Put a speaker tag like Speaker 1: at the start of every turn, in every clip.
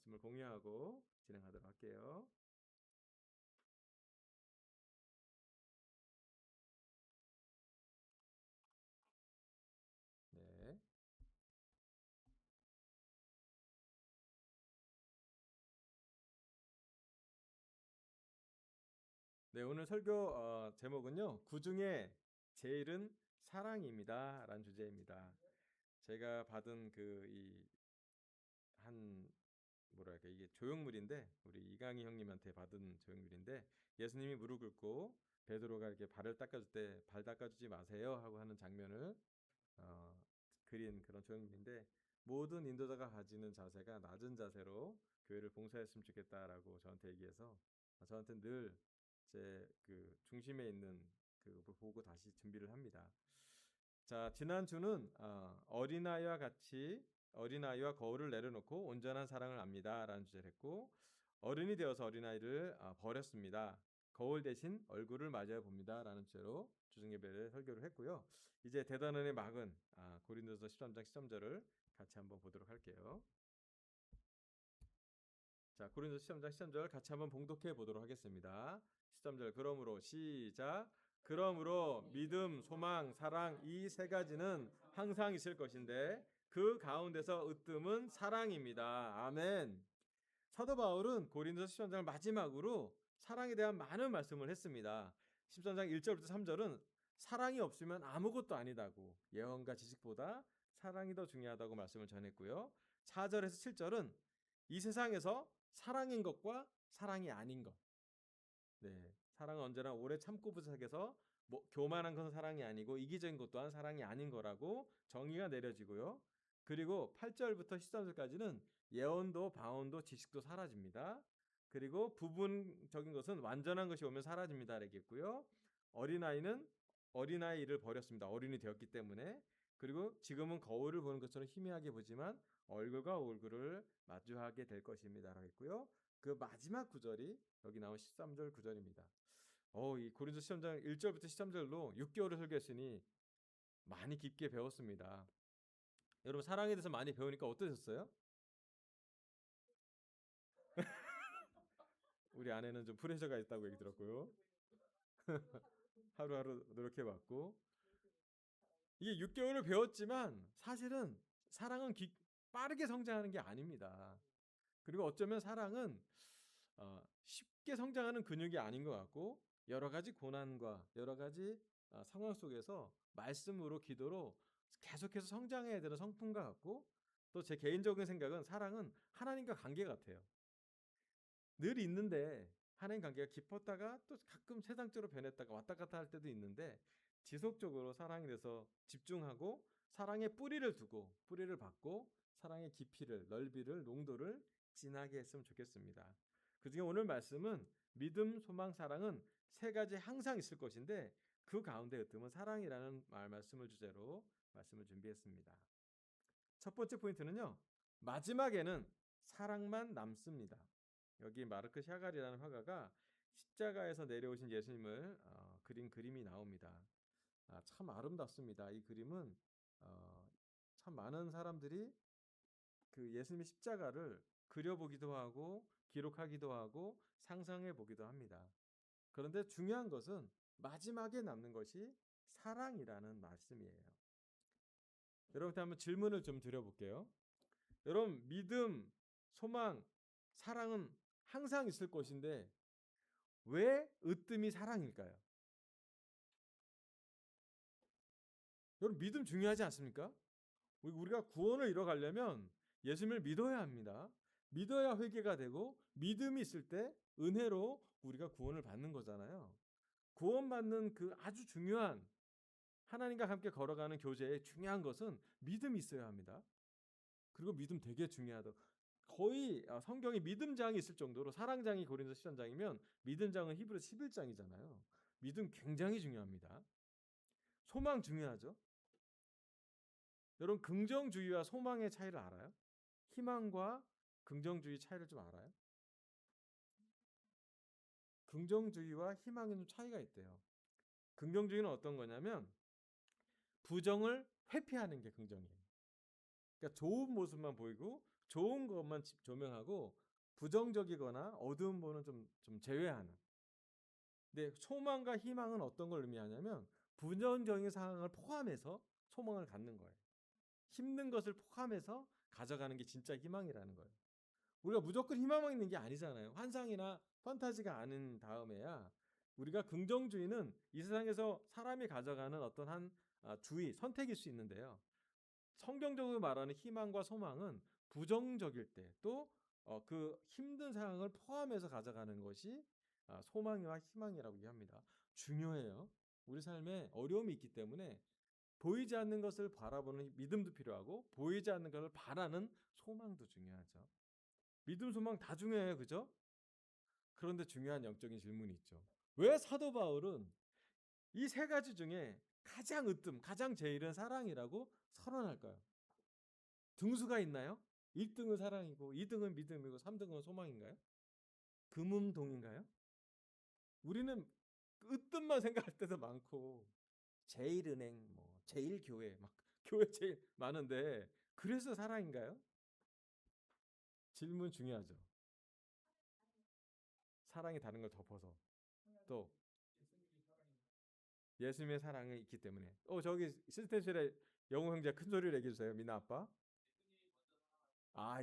Speaker 1: 말씀을 공유하고 진행하도록 할게요. 네. 네, 오늘 설교 제목은요. 구중에 제일은 사랑입니다. 라는 주제입니다. 제가 받은 뭐랄까 이게 조형물인데 우리 이강희 형님한테 받은 조형물인데 예수님이 무릎 꿇고 베드로가 이렇게 발을 닦아줄 때 발 닦아주지 마세요 하고 하는 장면을 어, 그린 그런 조형물인데 모든 인도자가 가지는 자세가 낮은 자세로 교회를 봉사했으면 좋겠다라고 저한테 얘기해서 저한테 늘 제 그 중심에 있는 그 보고 다시 준비를 합니다. 자, 지난주는 어린아이와 거울을 내려놓고 온전한 사랑을 압니다라는 주제를 했고 어른이 되어서 어린아이를 버렸습니다. 거울 대신 얼굴을 맞아야 봅니다라는 주제로 주중예배를 설교를 했고요. 이제 대단원의 막은 고린도서 13장 13절을 같이 한번 보도록 할게요. 자, 고린도서 13장 13절 같이 한번 봉독해 보도록 하겠습니다. 13절 그러므로 시작. 그러므로 믿음, 소망, 사랑 이 세 가지는 항상 있을 것인데 그 가운데서 으뜸은 사랑입니다. 아멘. 사도 바울은 고린도서 13장을 마지막으로 사랑에 대한 많은 말씀을 했습니다. 13장 1절부터 3절은 사랑이 없으면 아무것도 아니다고 예언과 지식보다 사랑이 더 중요하다고 말씀을 전했고요. 4절에서 7절은 이 세상에서 사랑인 것과 사랑이 아닌 것. 네, 사랑은 언제나 오래 참고 부탁해서 교만한 것은 사랑이 아니고 이기적인 것 또한 사랑이 아닌 거라고 정의가 내려지고요. 그리고 8절부터 13절까지는 예언도 방언도 지식도 사라집니다. 그리고 부분적인 것은 완전한 것이 오면 사라집니다. 라겠고요. 어린아이는 어린아이 일을 버렸습니다. 어른이 되었기 때문에. 그리고 지금은 거울을 보는 것처럼 희미하게 보지만 얼굴과 얼굴을 마주하게 될 것입니다. 라겠고요. 그 마지막 구절이 여기 나온 13절 구절입니다. 이 고린도 시험장 1절부터 13절로 6개월을 설교했으니 많이 깊게 배웠습니다. 여러분 사랑에 대해서 많이 배우니까 어떠셨어요? 우리 아내는 좀 프레셔가 있다고 얘기 들었고요. 하루하루 노력해봤고 이게 6개월을 배웠지만 사실은 사랑은 빠르게 성장하는 게 아닙니다. 그리고 어쩌면 사랑은 쉽게 성장하는 근육이 아닌 것 같고 여러 가지 고난과 여러 가지 상황 속에서 말씀으로 기도로 계속해서 성장해야 되는 성품과 같고 또 제 개인적인 생각은 사랑은 하나님과 관계 같아요. 늘 있는데 하나님 관계가 깊었다가 또 가끔 세상적으로 변했다가 왔다 갔다 할 때도 있는데 지속적으로 사랑에 대해서 집중하고 사랑의 뿌리를 두고 뿌리를 받고 사랑의 깊이를 넓이를 농도를 진하게 했으면 좋겠습니다. 그중에 오늘 말씀은 믿음, 소망, 사랑은 세 가지 항상 있을 것인데 그 가운데 으뜸은 사랑이라는 말씀을 주제로 말씀을 준비했습니다. 첫 번째 포인트는요. 마지막에는 사랑만 남습니다. 여기 마르크 샤갈이라는 화가가 십자가에서 내려오신 예수님을 그린 그림이 나옵니다. 참 아름답습니다. 이 그림은 참 많은 사람들이 그 예수님의 십자가를 그려보기도 하고 기록하기도 하고 상상해 보기도 합니다. 그런데 중요한 것은 마지막에 남는 것이 사랑이라는 말씀이에요. 여러분한테 한번 질문을 좀 드려볼게요. 여러분 믿음, 소망, 사랑은 항상 있을 것인데 왜 으뜸이 사랑일까요? 여러분 믿음 중요하지 않습니까? 우리가 구원을 이뤄가려면 예수님을 믿어야 합니다. 믿어야 회개가 되고 믿음이 있을 때 은혜로 우리가 구원을 받는 거잖아요. 구원받는 그 아주 중요한 하나님과 함께 걸어가는 교제의 중요한 것은 믿음이 있어야 합니다. 그리고 믿음 되게 중요하다. 거의 성경에 믿음장이 있을 정도로 사랑장이 고린도서 13장이면 믿음장은 히브리서 11장이잖아요. 믿음 굉장히 중요합니다. 소망 중요하죠. 여러분 긍정주의와 소망의 차이를 알아요? 희망과 긍정주의 차이를 좀 알아요? 긍정주의와 희망에 좀 차이가 있대요. 긍정주의는 어떤 거냐면 부정을 회피하는 게 긍정이에요. 그러니까 좋은 모습만 보이고 좋은 것만 조명하고 부정적이거나 어두운 부분은 좀 제외하는. 근데 소망과 희망은 어떤 걸 의미하냐면 부정적인 상황을 포함해서 소망을 갖는 거예요. 힘든 것을 포함해서 가져가는 게 진짜 희망이라는 거예요. 우리가 무조건 희망만 있는 게 아니잖아요. 환상이나 판타지가 아닌 다음에야 우리가 긍정주의는 이 세상에서 사람이 가져가는 어떤 한 주의, 선택일 수 있는데요. 성경적으로 말하는 희망과 소망은 부정적일 때 또 그 힘든 상황을 포함해서 가져가는 것이 소망과 희망이라고 이해합니다. 중요해요. 우리 삶에 어려움이 있기 때문에 보이지 않는 것을 바라보는 믿음도 필요하고 보이지 않는 것을 바라는 소망도 중요하죠. 믿음, 소망 다 중요해요. 그죠? 그런데 중요한 영적인 질문이 있죠. 왜 사도 바울은 이 세 가지 중에 가장 가장 제일은 사랑이라고 선언할까요? 등수가 있나요? 1등은 사랑이고 2등은 믿음이고 3등은 소망인가요? 금음동인가요? 우리는 으뜸만 생각할 때도 많고 제일은행, 뭐 제일교회 막 교회 제일 많은데 그래서 사랑인가요? 질문 중요하죠. 사랑이 다른 걸 덮어서 또 예수님의 사랑이 있기 때문에. 저기 스테이션에 영우 형제 큰 소리를 얘기해 주세요. 미나 아빠.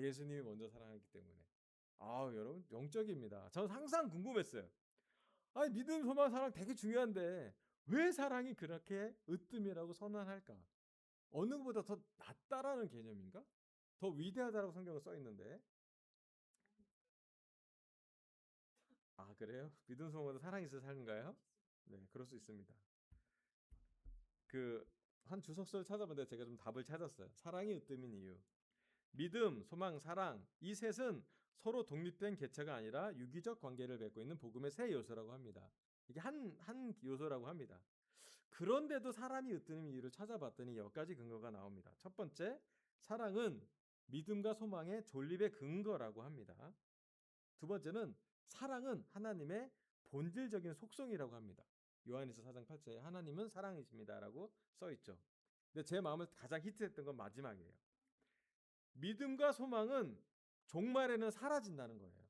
Speaker 1: 예수님이 먼저 사랑했기 때문에. 여러분 영적입니다. 저는 항상 궁금했어요. 믿음, 소망, 사랑 되게 중요한데 왜 사랑이 그렇게 으뜸이라고 선언할까? 어느 것보다 더 낫다라는 개념인가? 더 위대하다라고 성경은 써 있는데. 그래요? 믿음, 소망보다 사랑이 있어서 사는가요? 네, 그럴 수 있습니다. 그 한 주석서를 찾아봤는데 제가 좀 답을 찾았어요. 사랑이 으뜸인 이유. 믿음, 소망, 사랑 이 셋은 서로 독립된 개체가 아니라 유기적 관계를 맺고 있는 복음의 세 요소라고 합니다. 이게 한 요소라고 합니다. 그런데도 사람이 으뜸인 이유를 찾아봤더니 몇 가지 근거가 나옵니다. 첫 번째, 사랑은 믿음과 소망의 존립의 근거라고 합니다. 두 번째는 사랑은 하나님의 본질적인 속성이라고 합니다. 요한일서 4장 8절에 하나님은 사랑이십니다라고 써 있죠. 근데 제 마음을 가장 히트했던 건 마지막이에요. 믿음과 소망은 종말에는 사라진다는 거예요.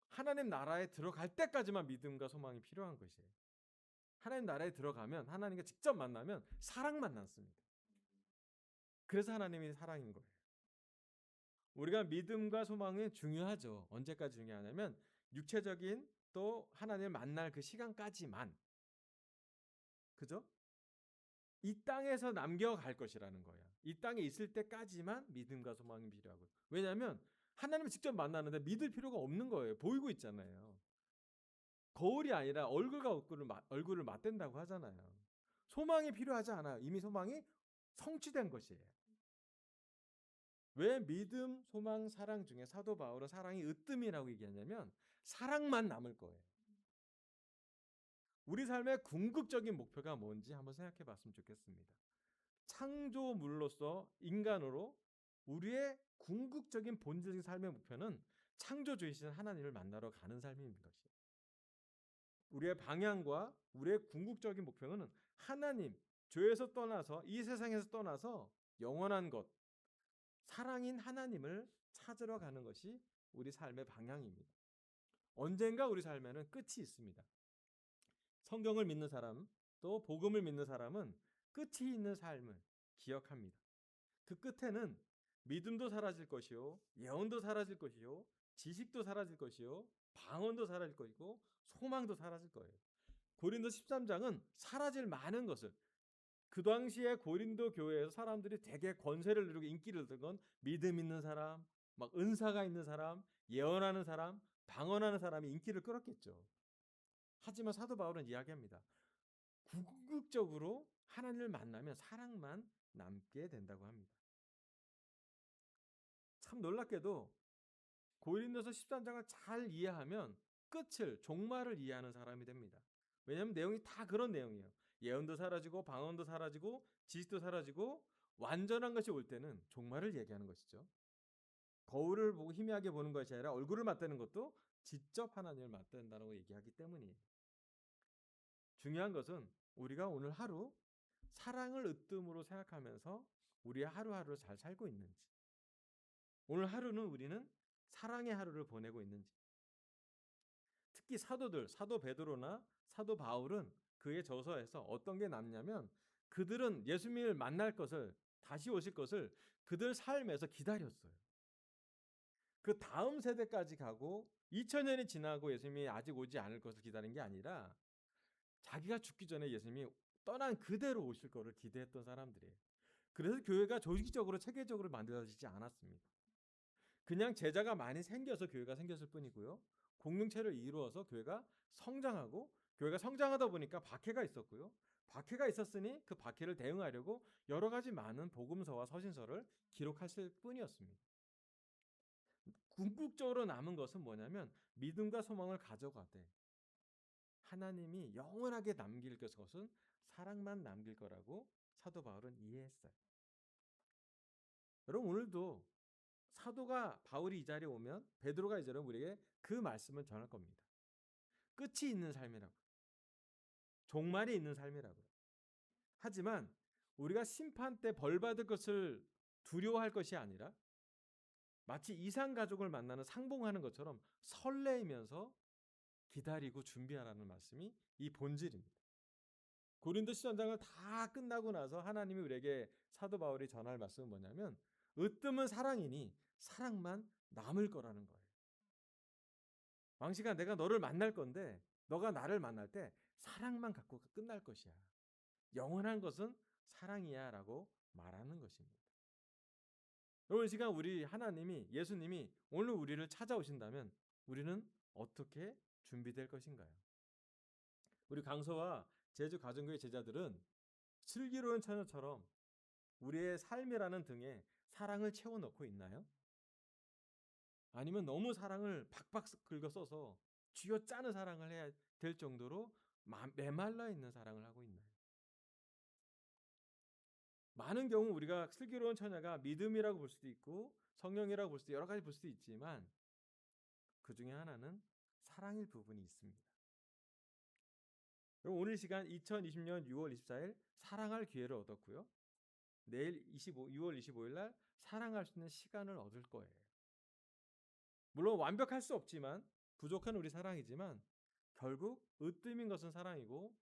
Speaker 1: 하나님 나라에 들어갈 때까지만 믿음과 소망이 필요한 것이에요. 하나님 나라에 들어가면 하나님과 직접 만나면 사랑만 남습니다. 그래서 하나님이 사랑인 거예요. 우리가 믿음과 소망이 중요하죠. 언제까지 중요하냐면 육체적인 또 하나님을 만날 그 시간까지만. 그죠? 이 땅에서 남겨갈 것이라는 거예요. 이 땅에 있을 때까지만 믿음과 소망이 필요하고. 왜냐하면 하나님을 직접 만나는데 믿을 필요가 없는 거예요. 보이고 있잖아요. 거울이 아니라 얼굴과 얼굴을 맞댄다고 하잖아요. 소망이 필요하지 않아요. 이미 소망이 성취된 것이에요. 왜 믿음, 소망, 사랑 중에 사도 바울은 사랑이 으뜸이라고 얘기하냐면 사랑만 남을 거예요. 우리 삶의 궁극적인 목표가 뭔지 한번 생각해 봤으면 좋겠습니다. 창조물로서 인간으로 우리의 궁극적인 본질적인 삶의 목표는 창조주이신 하나님을 만나러 가는 삶인 것이에요. 우리의 방향과 우리의 궁극적인 목표는 하나님, 죄에서 떠나서 이 세상에서 떠나서 영원한 것, 사랑인 하나님을 찾으러 가는 것이 우리 삶의 방향입니다. 언젠가 우리 삶에는 끝이 있습니다. 성경을 믿는 사람, 또 복음을 믿는 사람은 끝이 있는 삶을 기억합니다. 그 끝에는 믿음도 사라질 것이요, 예언도 사라질 것이요, 지식도 사라질 것이요, 방언도 사라질 것이고 소망도 사라질 거예요. 고린도 13장은 사라질 많은 것을, 그 당시에 고린도 교회에서 사람들이 되게 권세를 누리고 인기를 얻은 건 믿음 있는 사람, 막 은사가 있는 사람, 예언하는 사람, 방언하는 사람이 인기를 끌었겠죠. 하지만 사도 바울은 이야기합니다. 궁극적으로 하나님을 만나면 사랑만 남게 된다고 합니다. 참 놀랍게도 고린도서 13장을 잘 이해하면 끝을, 종말을 이해하는 사람이 됩니다. 왜냐하면 내용이 다 그런 내용이에요. 예언도 사라지고 방언도 사라지고 지식도 사라지고 완전한 것이 올 때는 종말을 얘기하는 것이죠. 거울을 보고 희미하게 보는 것이 아니라 얼굴을 맞대는 것도 직접 하나님을 맞댄다고 얘기하기 때문이에요. 중요한 것은 우리가 오늘 하루 사랑을 으뜸으로 생각하면서 우리의 하루하루를 잘 살고 있는지, 오늘 하루는 우리는 사랑의 하루를 보내고 있는지. 특히 사도들, 사도 베드로나 사도 바울은 그의 저서에서 어떤 게 남냐면 그들은 예수님을 만날 것을, 다시 오실 것을 그들 삶에서 기다렸어요. 그 다음 세대까지 가고 2000년이 지나고 예수님이 아직 오지 않을 것을 기다린 게 아니라 자기가 죽기 전에 예수님이 떠난 그대로 오실 거를 기대했던 사람들이에요. 그래서 교회가 조직적으로 체계적으로 만들어지지 않았습니다. 그냥 제자가 많이 생겨서 교회가 생겼을 뿐이고요. 공동체를 이루어서 교회가 성장하고, 교회가 성장하다 보니까 박해가 있었고요. 박해가 있었으니 그 박해를 대응하려고 여러 가지 많은 복음서와 서신서를 기록했을 뿐이었습니다. 궁극적으로 남은 것은 뭐냐면 믿음과 소망을 가져가되 하나님이 영원하게 남길 것은 사랑만 남길 거라고 사도 바울은 이해했어요. 여러분, 오늘도 사도가 바울이 이 자리에 오면, 베드로가 이 자리에 오면 우리에게 그 말씀을 전할 겁니다. 끝이 있는 삶이라고, 종말이 있는 삶이라고. 하지만 우리가 심판 때 벌 받을 것을 두려워할 것이 아니라 마치 이상 가족을 만나는 상봉하는 것처럼 설레이면서 기다리고 준비하라는 말씀이 이 본질입니다. 고린도서 전장을 다 끝나고 나서 하나님이 우리에게 사도 바울이 전할 말씀은 뭐냐면 으뜸은 사랑이니 사랑만 남을 거라는 거예요. 왕시가 내가 너를 만날 건데 너가 나를 만날 때 사랑만 갖고 끝날 것이야. 영원한 것은 사랑이야 라고 말하는 것입니다. 오늘 시간 우리 하나님이, 예수님이 오늘 우리를 찾아오신다면 우리는 어떻게 준비될 것인가요? 우리 강서와 제주 가정교회 제자들은 슬기로운 처녀처럼 우리의 삶이라는 등에 사랑을 채워넣고 있나요? 아니면 너무 사랑을 박박 긁어 써서 쥐어짜는 사랑을 해야 될 정도로 메말라 있는 사랑을 하고 있나요? 많은 경우 우리가 슬기로운 처녀가 믿음이라고 볼 수도 있고 성령이라고 볼 수도, 여러 가지 볼 수도 있지만 그 중에 하나는 사랑일 부분이 있습니다. 오늘 시간 2020년 6월 24일 사랑할 기회를 얻었고요. 내일 6월 25일 날 사랑할 수 있는 시간을 얻을 거예요. 물론 완벽할 수 없지만, 부족한 우리 사랑이지만 결국 으뜸인 것은 사랑이고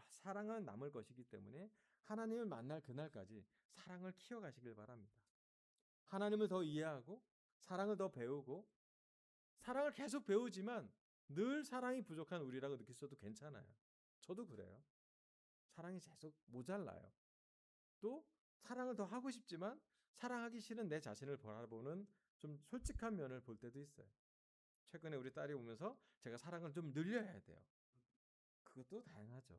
Speaker 1: 사랑은 남을 것이기 때문에 하나님을 만날 그날까지 사랑을 키워가시길 바랍니다. 하나님을 더 이해하고 사랑을 더 배우고, 사랑을 계속 배우지만 늘 사랑이 부족한 우리라고 느끼셔도 괜찮아요. 저도 그래요. 사랑이 계속 모자라요. 또 사랑을 더 하고 싶지만 사랑하기 싫은 내 자신을 바라보는 좀 솔직한 면을 볼 때도 있어요. 최근에 우리 딸이 오면서 제가 사랑을 좀 늘려야 돼요. 그것도 다양하죠.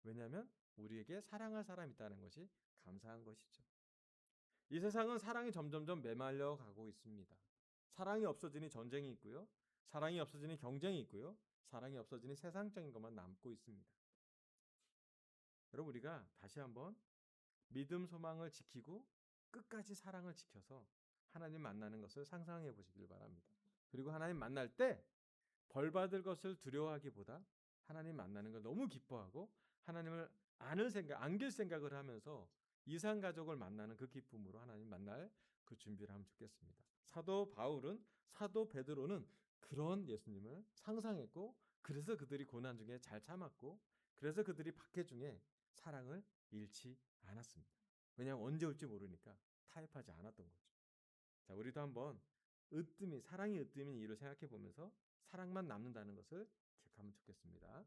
Speaker 1: 왜냐하면 우리에게 사랑할 사람이 있다는 것이 감사한 것이죠. 이 세상은 사랑이 점점점 메말려 가고 있습니다. 사랑이 없어지니 전쟁이 있고요. 사랑이 없어지니 경쟁이 있고요. 사랑이 없어지니 세상적인 것만 남고 있습니다. 여러분, 우리가 다시 한번 믿음, 소망을 지키고 끝까지 사랑을 지켜서 하나님 만나는 것을 상상해 보시길 바랍니다. 그리고 하나님 만날 때 벌 받을 것을 두려워하기보다 하나님 만나는 걸 너무 기뻐하고 하나님을 안길 생각을 하면서 이상 가족을 만나는 그 기쁨으로 하나님 만날 그 준비를 하면 좋겠습니다. 사도 바울은, 사도 베드로는 그런 예수님을 상상했고, 그래서 그들이 고난 중에 잘 참았고, 그래서 그들이 박해 중에 사랑을 잃지 않았습니다. 왜냐하면 언제 올지 모르니까 타협하지 않았던 거죠. 자, 우리도 한번 사랑이 으뜸인 이유를 생각해 보면서 사랑만 남는다는 것을 기억하면 좋겠습니다.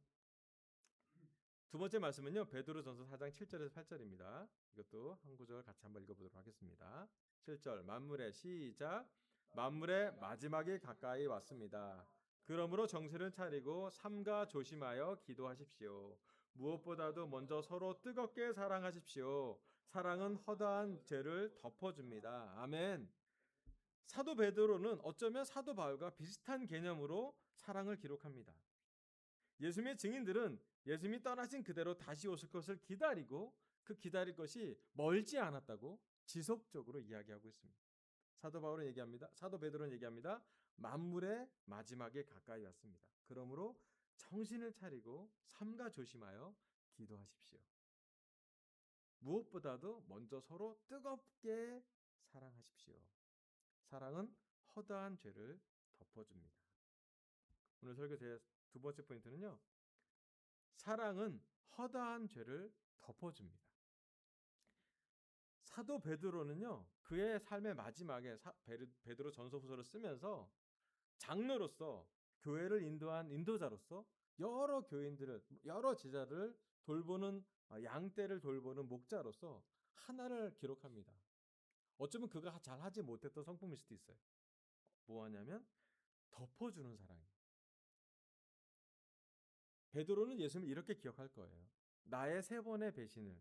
Speaker 1: 두 번째 말씀은요, 베드로전서 4장 7절에서 8절입니다. 이것도 한 구절 같이 한번 읽어보도록 하겠습니다. 7절, 만물의 시작. 만물의 마지막이 가까이 왔습니다. 그러므로 정신을 차리고 삼가 조심하여 기도하십시오. 무엇보다도 먼저 서로 뜨겁게 사랑하십시오. 사랑은 허다한 죄를 덮어줍니다. 아멘. 사도 베드로는 어쩌면 사도 바울과 비슷한 개념으로 사랑을 기록합니다. 예수님의 증인들은 예수님이 떠나신 그대로 다시 오실 것을 기다리고 그 기다릴 것이 멀지 않았다고 지속적으로 이야기하고 있습니다. 사도 베드로는 얘기합니다. 만물의 마지막에 가까이 왔습니다. 그러므로 정신을 차리고 삼가 조심하여 기도하십시오. 무엇보다도 먼저 서로 뜨겁게 사랑하십시오. 사랑은 허다한 죄를 덮어줍니다. 오늘 설교 제 두 번째 포인트는요. 사랑은 허다한 죄를 덮어줍니다. 사도 베드로는요. 그의 삶의 마지막에 베드로 전서 후서를 쓰면서 장로로서 교회를 인도한 인도자로서 여러 교인들을 여러 제자를 돌보는 양떼를 돌보는 목자로서 하나를 기록합니다. 어쩌면 그가 잘 하지 못했던 성품일 수도 있어요. 뭐하냐면 덮어주는 사랑이에요. 베드로는 예수님을 이렇게 기억할 거예요. 나의 세 번의 배신을,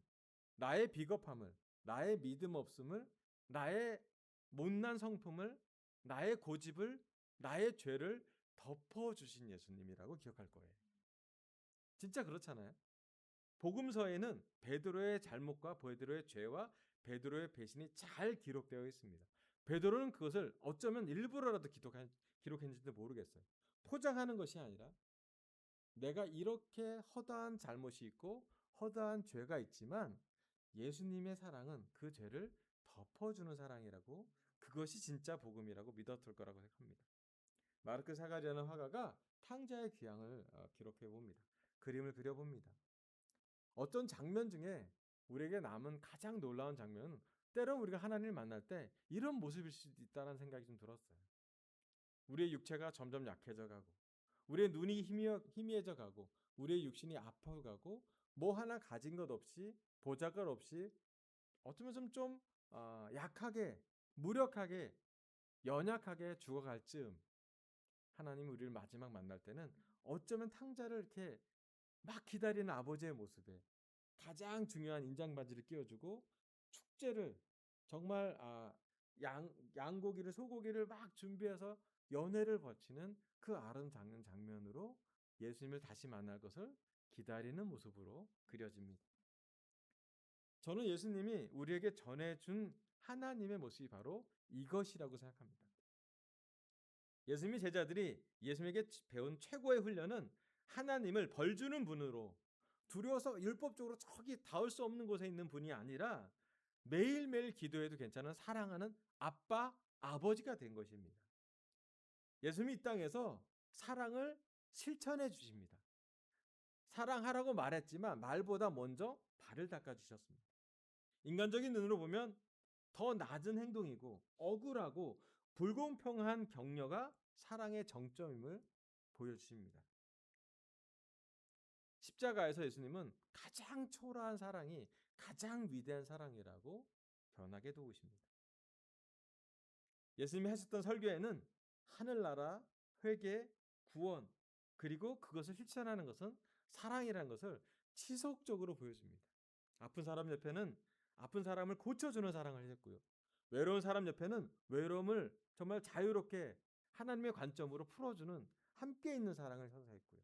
Speaker 1: 나의 비겁함을, 나의 믿음 없음을, 나의 못난 성품을, 나의 고집을, 나의 죄를 덮어주신 예수님이라고 기억할 거예요. 진짜 그렇잖아요. 복음서에는 베드로의 잘못과 베드로의 죄와 베드로의 배신이 잘 기록되어 있습니다. 베드로는 그것을 어쩌면 일부러라도 기록했는지도 모르겠어요. 포장하는 것이 아니라 내가 이렇게 허다한 잘못이 있고 허다한 죄가 있지만 예수님의 사랑은 그 죄를 덮어주는 사랑이라고, 그것이 진짜 복음이라고 믿었을 거라고 생각합니다. 마르크 사가리라는 화가가 탕자의 귀향을 기록해 봅니다. 그림을 그려봅니다. 어떤 장면 중에 우리에게 남은 가장 놀라운 장면은 때론 우리가 하나님을 만날 때 이런 모습일 수도 있다는 생각이 좀 들었어요. 우리의 육체가 점점 약해져 가고, 우리의 눈이 희미해져 가고, 우리의 육신이 아파가고, 뭐 하나 가진 것 없이, 보잘것 없이, 어쩌면 좀 약하게, 무력하게, 연약하게 죽어갈 즈음 하나님이 우리를 마지막 만날 때는 어쩌면 탕자를 이렇게 막 기다리는 아버지의 모습에 가장 중요한 인장바지를 끼워주고 축제를 정말 양고기를 소고기를 막 준비해서 연회를 벌치는 그 아름다운 장면으로 예수님을 다시 만날 것을 기다리는 모습으로 그려집니다. 저는 예수님이 우리에게 전해준 하나님의 모습이 바로 이것이라고 생각합니다. 예수님의 제자들이 예수님에게 배운 최고의 훈련은 하나님을 벌주는 분으로, 두려워서 율법적으로 저기 닿을 수 없는 곳에 있는 분이 아니라 매일매일 기도해도 괜찮은 사랑하는 아빠, 아버지가 된 것입니다. 예수님이 이 땅에서 사랑을 실천해 주십니다. 사랑하라고 말했지만 말보다 먼저 발을 닦아주셨습니다. 인간적인 눈으로 보면 더 낮은 행동이고 억울하고 불공평한 격려가 사랑의 정점임을 보여주십니다. 십자가에서 예수님은 가장 초라한 사랑이 가장 위대한 사랑이라고 변하게 도우십니다. 예수님이 하셨던 설교에는 하늘나라, 회개, 구원, 그리고 그것을 실천하는 것은 사랑이라는 것을 지속적으로 보여줍니다. 아픈 사람 옆에는 아픈 사람을 고쳐주는 사랑을 했고요. 외로운 사람 옆에는 외로움을 정말 자유롭게 하나님의 관점으로 풀어주는 함께 있는 사랑을 선사했고요.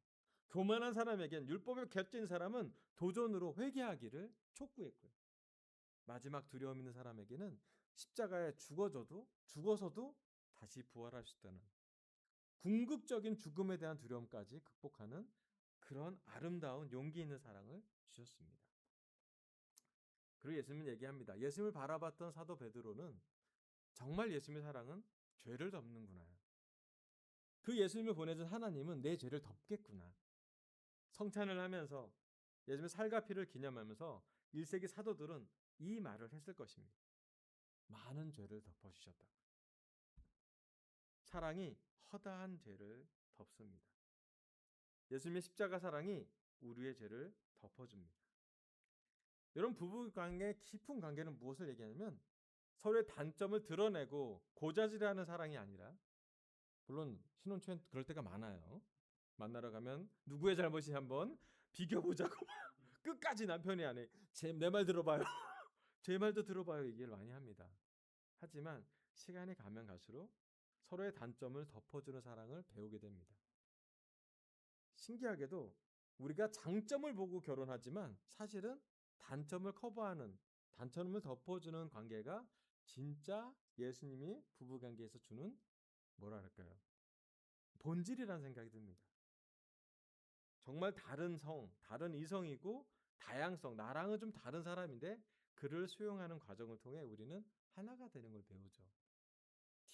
Speaker 1: 교만한 사람에겐 율법에 겹친 사람은 도전으로 회개하기를 촉구했고요. 마지막 두려움 있는 사람에게는 십자가에 죽어서도 다시 부활할 수 있다는 궁극적인 죽음에 대한 두려움까지 극복하는 그런 아름다운 용기 있는 사랑을 주셨습니다. 그리고 예수님은 얘기합니다. 예수님을 바라봤던 사도 베드로는 정말 예수님의 사랑은 죄를 덮는구나. 그 예수님을 보내준 하나님은 내 죄를 덮겠구나. 성찬을 하면서 예수님의 살과 피를 기념하면서 1세기 사도들은 이 말을 했을 것입니다. 많은 죄를 덮어주셨다. 사랑이 허다한 죄를 덮습니다. 예수님의 십자가 사랑이 우리의 죄를 덮어줍니다. 여러분, 부부 관계의 깊은 관계는 무엇을 얘기하냐면 서로의 단점을 드러내고 고자질하는 사랑이 아니라, 물론 신혼 초엔 그럴 때가 많아요. 만나러 가면 누구의 잘못이 한번 비교보자고 끝까지 남편이 안 해. 내 말 들어봐요. 제 말도 들어봐요. 얘기를 많이 합니다. 하지만 시간이 가면 갈수록 서로의 단점을 덮어주는 사랑을 배우게 됩니다. 신기하게도 우리가 장점을 보고 결혼하지만 사실은 단점을 커버하는, 단점을 덮어주는 관계가 진짜 예수님이 부부관계에서 주는 뭐랄까요? 본질이라는 생각이 듭니다. 정말 다른 다른 이성이고 다양성, 나랑은 좀 다른 사람인데 그를 수용하는 과정을 통해 우리는 하나가 되는 걸 배우죠.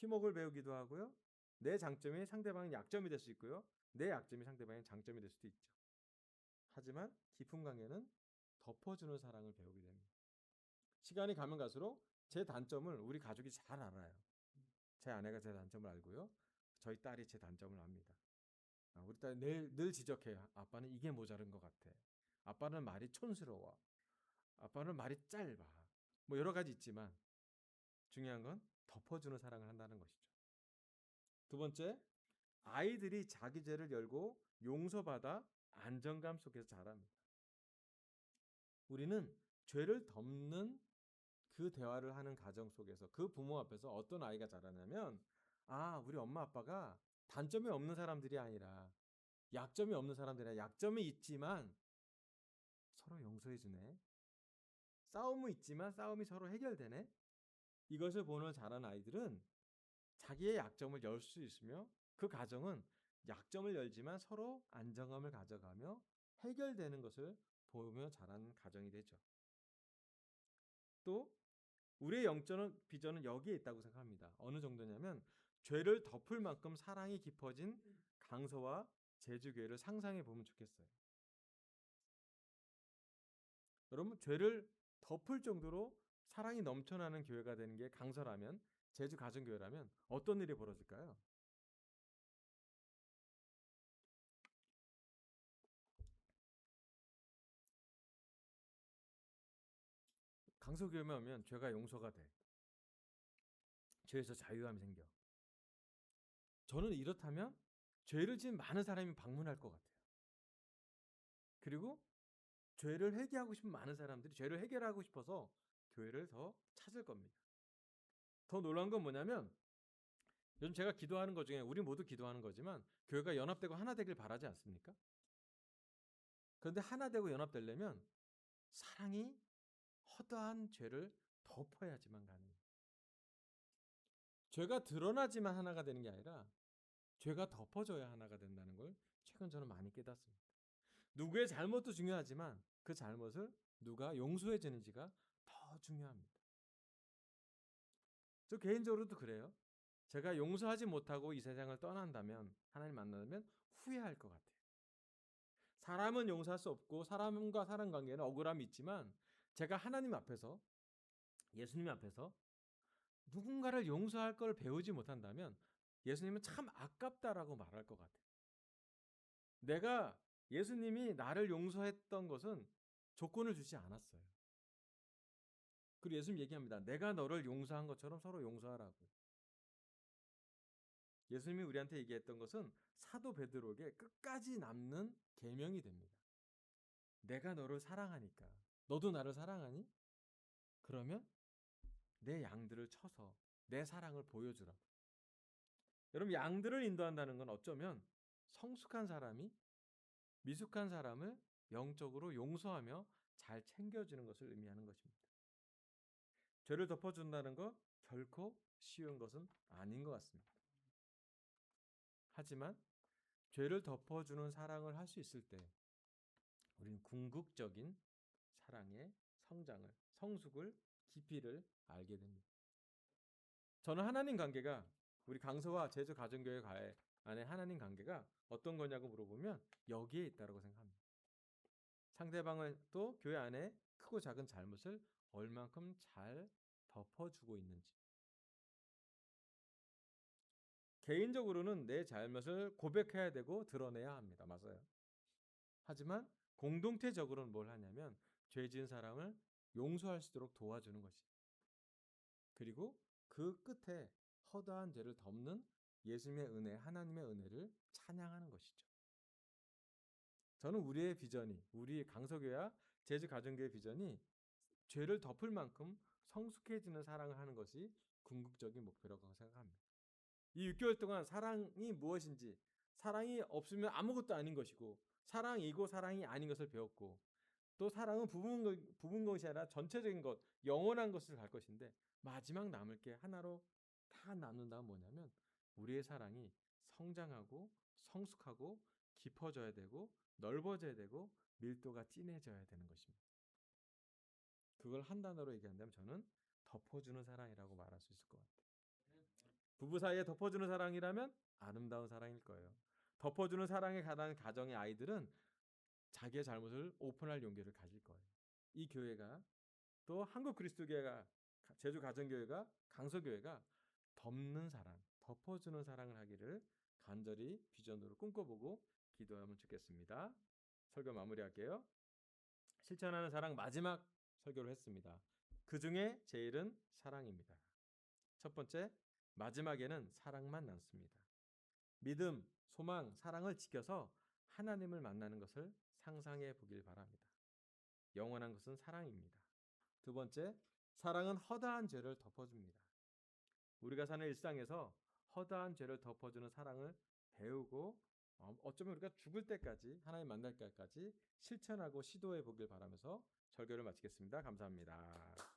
Speaker 1: 팀워크를 배우기도 하고요. 내 장점이 상대방의 약점이 될 수 있고요. 내 약점이 상대방의 장점이 될 수도 있죠. 하지만 깊은 관계는 덮어주는 사랑을 배우게 됩니다. 시간이 가면 갈수록 제 단점을 우리 가족이 잘 알아요. 제 아내가 제 단점을 알고요. 저희 딸이 제 단점을 압니다. 우리 딸이 늘 지적해요. 아빠는 이게 모자른 것 같아. 아빠는 말이 촌스러워. 아빠는 말이 짧아. 뭐 여러 가지 있지만 중요한 건 덮어주는 사랑을 한다는 것이죠. 두 번째, 아이들이 자기 죄를 열고 용서받아 안정감 속에서 자랍니다. 우리는 죄를 덮는 그 대화를 하는 가정 속에서 그 부모 앞에서 어떤 아이가 자라냐면 우리 엄마 아빠가 단점이 없는 사람들이 아니라 약점이 없는 사람들이라 약점이 있지만 서로 용서해 주네. 싸움은 있지만 싸움이 서로 해결되네. 이것을 보는 자란 아이들은 자기의 약점을 열 수 있으며 그 가정은 약점을 열지만 서로 안정감을 가져가며 해결되는 것을 보며 자란 가정이 되죠. 또 우리의 영적인 비전은 여기에 있다고 생각합니다. 어느 정도냐면 죄를 덮을 만큼 사랑이 깊어진 강서와 제주교회를 상상해 보면 좋겠어요. 여러분, 죄를 덮을 정도로 사랑이 넘쳐나는 교회가 되는 게 강서라면, 제주 가정교회라면 어떤 일이 벌어질까요? 강서교회만 오면 죄가 용서가 돼. 죄에서 자유함이 생겨. 저는 이렇다면 죄를 지은 많은 사람이 방문할 것 같아요. 그리고 죄를 회개하고 싶은 많은 사람들이 죄를 해결하고 싶어서 교회를 더 찾을 겁니다. 더 놀라운 건 뭐냐면 요즘 제가 기도하는 것 중에 우리 모두 기도하는 거지만 교회가 연합되고 하나 되길 바라지 않습니까? 그런데 하나 되고 연합되려면 사랑이 허다한 죄를 덮어야지만 가능해요. 죄가 드러나지만 하나가 되는 게 아니라 죄가 덮어져야 하나가 된다는 걸 최근 저는 많이 깨닫습니다. 누구의 잘못도 중요하지만 그 잘못을 누가 용서해 주는지가 더 중요합니다. 저 개인적으로도 그래요. 제가 용서하지 못하고 이 세상을 떠난다면 하나님 만나면 후회할 것 같아요. 사람은 용서할 수 없고 사람과 사람 관계는 억울함이 있지만 제가 하나님 앞에서 예수님 앞에서 누군가를 용서할 걸 배우지 못한다면 예수님은 참 아깝다라고 말할 것 같아요. 내가 예수님이 나를 용서했던 것은 조건을 주지 않았어요. 그리고 예수님 얘기합니다. 내가 너를 용서한 것처럼 서로 용서하라고. 예수님이 우리한테 얘기했던 것은 사도 베드로에게 끝까지 남는 계명이 됩니다. 내가 너를 사랑하니까 너도 나를 사랑하니? 그러면 내 양들을 쳐서 내 사랑을 보여주라. 여러분 양들을 인도한다는 건 어쩌면 성숙한 사람이 미숙한 사람을 영적으로 용서하며 잘 챙겨주는 것을 의미하는 것입니다. 죄를 덮어준다는 것 결코 쉬운 것은 아닌 것 같습니다. 하지만 죄를 덮어주는 사랑을 할 수 있을 때 우리는 궁극적인 사랑의 성장을, 성숙을, 깊이를 알게 됩니다. 저는 하나님 관계가 우리 강서와 제주 가정교회 안에 하나님 관계가 어떤 거냐고 물어보면 여기에 있다고 생각합니다. 상대방을 또 교회 안에 크고 작은 잘못을 얼만큼 잘 덮어주고 있는지. 개인적으로는 내 잘못을 고백해야 되고 드러내야 합니다. 맞아요. 하지만 공동체적으로는 뭘 하냐면 죄 지은 사람을 용서할 수 있도록 도와주는 것이. 그리고 그 끝에 허다한 죄를 덮는 예수님의 은혜, 하나님의 은혜를 찬양하는 것이죠. 저는 우리의 비전이, 우리 강서교회와 제주 가정교회 비전이 죄를 덮을 만큼 성숙해지는 사랑을 하는 것이 궁극적인 목표라고 생각합니다. 이 6개월 동안 사랑이 무엇인지, 사랑이 없으면 아무것도 아닌 것이고, 사랑이고 사랑이 아닌 것을 배웠고, 또 사랑은 부분 것이 아니라 전체적인 것, 영원한 것을 갈 것인데 마지막 남을 게 하나로 다 나눈다면 뭐냐면 우리의 사랑이 성장하고 성숙하고 깊어져야 되고 넓어져야 되고 밀도가 진해져야 되는 것입니다. 그걸 한 단어로 얘기한다면 저는 덮어주는 사랑이라고 말할 수 있을 것 같아요. 부부 사이에 덮어주는 사랑이라면 아름다운 사랑일 거예요. 덮어주는 사랑에 가난 가정의 아이들은 자기의 잘못을 오픈할 용기를 가질 거예요. 이 교회가 또 한국 그리스도교회가 제주 가정교회가 강서교회가 덮는 사랑, 덮어주는 사랑을 하기를 간절히 비전으로 꿈꿔보고 기도하면 좋겠습니다. 설교 마무리할게요. 실천하는 사랑 마지막 설교를 했습니다. 그 중에 제일은 사랑입니다. 첫 번째, 마지막에는 사랑만 남습니다. 믿음, 소망, 사랑을 지켜서 하나님을 만나는 것을 상상해 보길 바랍니다. 영원한 것은 사랑입니다. 두 번째, 사랑은 허다한 죄를 덮어줍니다. 우리가 사는 일상에서 허다한 죄를 덮어주는 사랑을 배우고 어쩌면 우리가 죽을 때까지 하나님 만날 때까지 실천하고 시도해 보길 바라면서 설교를 마치겠습니다. 감사합니다.